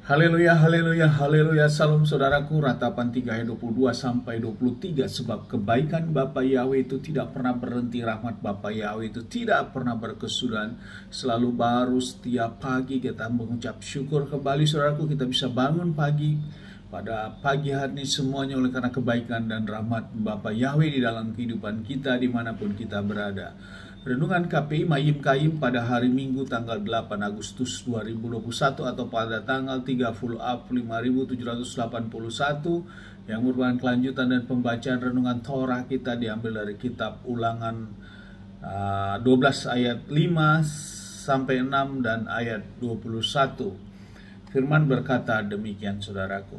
Haleluya, haleluya, haleluya. Salam saudaraku, ratapan 3 ayat 22 sampai 23. Sebab kebaikan Bapa Yahweh itu tidak pernah berhenti, rahmat Bapa Yahweh itu tidak pernah berkesudahan, selalu baru setiap pagi. Kita mengucap syukur kembali saudaraku, kita bisa bangun pagi pada pagi hari ini semuanya oleh karena kebaikan dan rahmat Bapa Yahweh di dalam kehidupan kita dimanapun kita berada. Renungan KPI Mayim Kaim pada hari Minggu tanggal 8 Agustus 2021 atau pada tanggal 30 April 5781 yang merupakan kelanjutan dan pembacaan renungan Torah kita diambil dari kitab Ulangan 12 ayat 5 sampai 6 dan ayat 21. Firman berkata demikian saudaraku.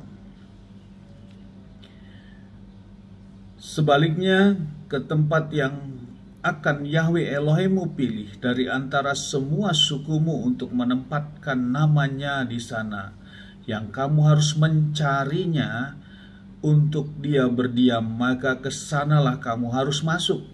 Sebaliknya ke tempat yang akan Yahweh Elohimmu pilih dari antara semua sukumu untuk menempatkan namanya di sana, yang kamu harus mencarinya untuk dia berdiam, maka kesanalah kamu harus masuk.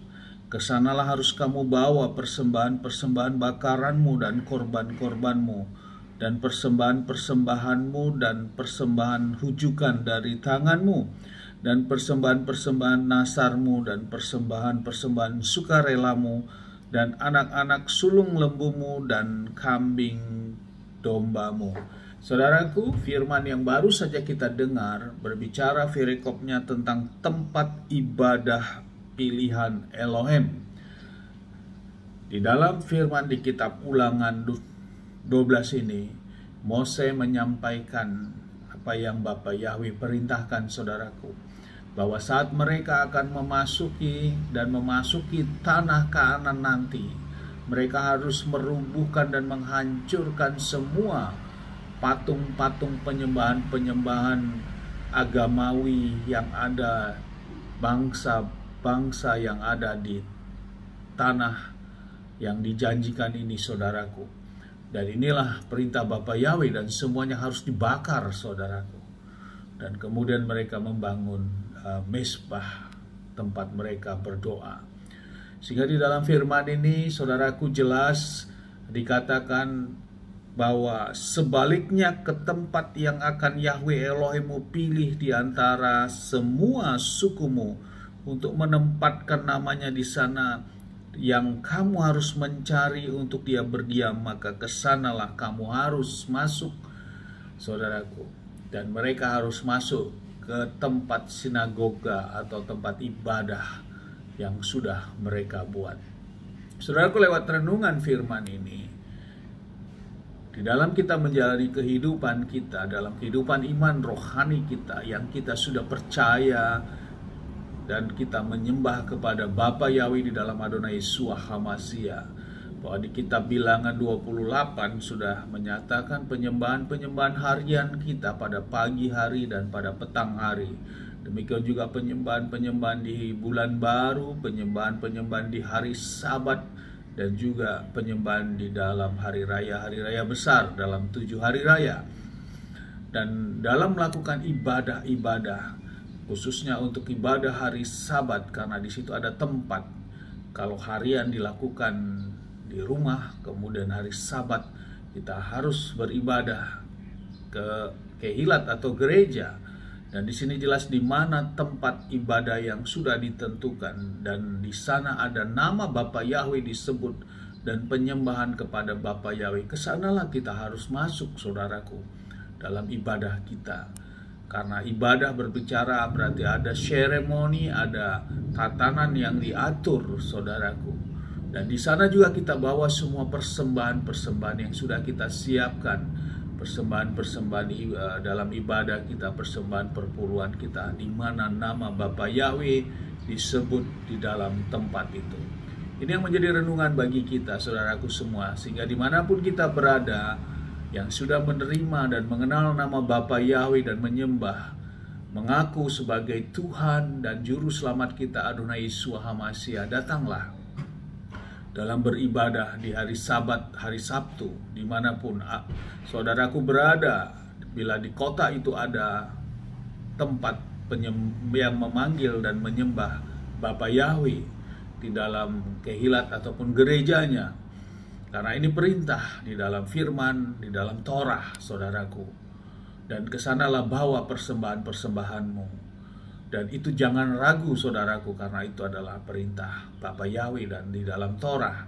Kesanalah harus kamu bawa persembahan-persembahan bakaranmu dan korban-korbanmu, dan persembahan-persembahanmu dan persembahan hujukan dari tanganmu, dan persembahan-persembahan nasarmu dan persembahan-persembahan sukarelamu, dan anak-anak sulung lembumu dan kambing dombamu. Saudaraku, firman yang baru saja kita dengar berbicara firikopnya tentang tempat ibadah pilihan Elohim. Di dalam firman di kitab Ulangan 12 ini, Mose menyampaikan apa yang Bapa Yahweh perintahkan saudaraku, bahwa saat mereka akan memasuki tanah Kanaan nanti, mereka harus merubuhkan dan menghancurkan semua patung-patung penyembahan agamawi yang ada, bangsa-bangsa yang ada di tanah yang dijanjikan ini saudaraku. Dan inilah perintah Bapa Yahweh, dan semuanya harus dibakar saudaraku. Dan kemudian mereka membangun mezbah, tempat mereka berdoa. Sehingga di dalam firman ini saudaraku jelas dikatakan bahwa sebaliknya ke tempat yang akan Yahweh Elohimmu pilih di antara semua sukumu untuk menempatkan namanya di sana, yang kamu harus mencari untuk dia berdiam, maka kesanalah kamu harus masuk saudaraku. Dan mereka harus masuk ke tempat sinagoga atau tempat ibadah yang sudah mereka buat. Saudaraku, lewat renungan firman ini, di dalam kita menjalani kehidupan kita, dalam kehidupan iman rohani kita yang kita sudah percaya dan kita menyembah kepada Bapa Yahweh di dalam Adonai Yeshua HaMashiach, bahwa di kitab Bilangan 28 sudah menyatakan penyembahan-penyembahan harian kita pada pagi hari dan pada petang hari. Demikian juga penyembahan-penyembahan di bulan baru, penyembahan-penyembahan di hari Sabat, dan juga penyembahan di dalam hari raya besar, dalam 7 hari raya. Dan dalam melakukan ibadah-ibadah, khususnya untuk ibadah hari Sabat, karena di situ ada tempat. Kalau harian dilakukan di rumah, kemudian hari Sabat kita harus beribadah ke kehilat atau gereja. Dan di sini jelas di mana tempat ibadah yang sudah ditentukan, dan di sana ada nama Bapa Yahweh disebut dan penyembahan kepada Bapa Yahweh. Kesanalah kita harus masuk saudaraku dalam ibadah kita. Karena ibadah berbicara berarti ada seremoni, ada tatanan yang diatur saudaraku. Dan di sana juga kita bawa semua persembahan-persembahan yang sudah kita siapkan. Persembahan-persembahan dalam ibadah kita, persembahan perpuluhan kita, di mana nama Bapa Yahweh disebut di dalam tempat itu. Ini yang menjadi renungan bagi kita saudaraku semua. Sehingga dimanapun kita berada, yang sudah menerima dan mengenal nama Bapa Yahweh dan menyembah, mengaku sebagai Tuhan dan Juru Selamat kita Adonai Yeshua HaMashiach, datanglah dalam beribadah di hari Sabat, hari Sabtu, dimanapun saudaraku berada. Bila di kota itu ada tempat yang memanggil dan menyembah Bapa Yahweh di dalam kehilat ataupun gerejanya, Karena ini perintah di dalam firman, di dalam Torah, saudaraku. dan kesanalah bawa persembahan-persembahanmu. Dan itu jangan ragu saudaraku, karena itu adalah perintah Bapa Yahweh dan di dalam Torah.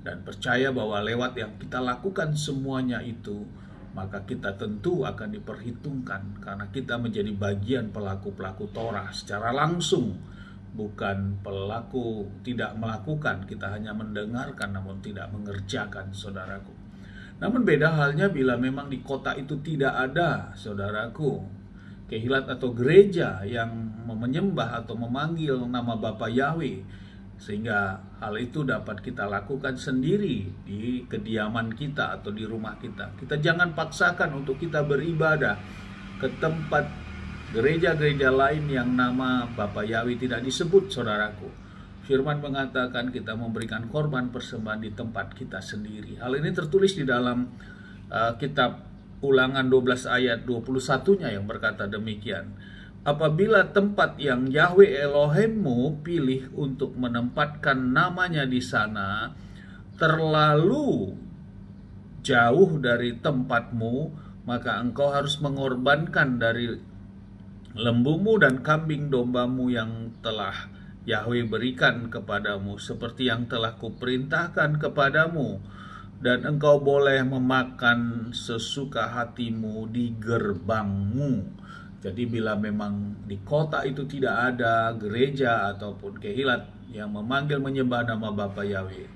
Dan percaya bahwa lewat yang kita lakukan semuanya itu, maka kita tentu akan diperhitungkan, karena kita menjadi bagian pelaku-pelaku Torah secara langsung, bukan pelaku tidak melakukan. Kita hanya mendengarkan namun tidak mengerjakan, saudaraku. Namun beda halnya bila memang di kota itu tidak ada, saudaraku, kehilat atau gereja yang menyembah atau memanggil nama Bapa Yahweh, sehingga hal itu dapat kita lakukan sendiri di kediaman kita atau di rumah kita. Kita jangan paksakan untuk kita beribadah ke tempat gereja-gereja lain yang nama Bapa Yahweh tidak disebut, saudaraku. Firman mengatakan kita memberikan korban persembahan di tempat kita sendiri. Hal ini tertulis di dalam kitab Ulangan 12 ayat 21-nya yang berkata demikian. Apabila tempat yang Yahweh Elohimmu pilih untuk menempatkan namanya di sana terlalu jauh dari tempatmu, maka engkau harus mengorbankan dari lembumu dan kambing dombamu yang telah Yahweh berikan kepadamu, seperti yang telah kuperintahkan kepadamu. Dan engkau boleh memakan sesuka hatimu di gerbangmu. Jadi bila memang di kota itu tidak ada gereja ataupun kehilat yang memanggil menyembah nama Bapa Yahweh,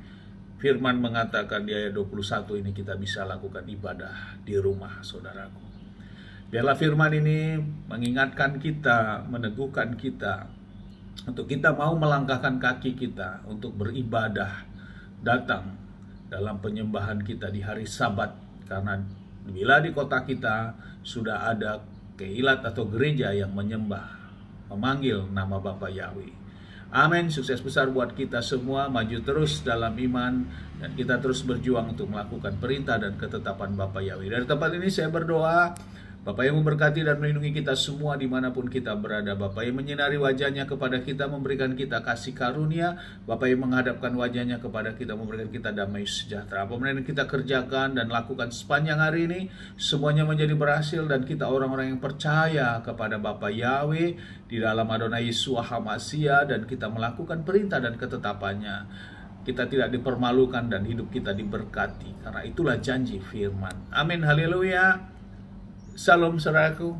firman mengatakan di ayat 21 ini kita bisa lakukan ibadah di rumah, saudaraku. Biarlah firman ini mengingatkan kita, meneguhkan kita, untuk kita mau melangkahkan kaki kita untuk beribadah, datang dalam penyembahan kita di hari Sabat. Karena bila di kota kita sudah ada kehilat atau gereja yang menyembah, memanggil nama Bapa Yahweh. Amin. Sukses besar buat kita semua, maju terus dalam iman, dan kita terus berjuang untuk melakukan perintah dan ketetapan Bapa Yahweh. Dari tempat ini saya berdoa, Bapa yang memberkati dan melindungi kita semua dimanapun kita berada. Bapa yang menyinari wajahnya kepada kita, memberikan kita kasih karunia. Bapa yang menghadapkan wajahnya kepada kita, memberikan kita damai sejahtera. Apapun yang kita kerjakan dan lakukan sepanjang hari ini, semuanya menjadi berhasil, dan kita orang-orang yang percaya kepada Bapa Yahweh di dalam Adonai Yeshua HaMashiach, dan kita melakukan perintah dan ketetapannya. Kita tidak dipermalukan dan hidup kita diberkati, karena itulah janji firman. Amin, haleluya. Salam saudaraku.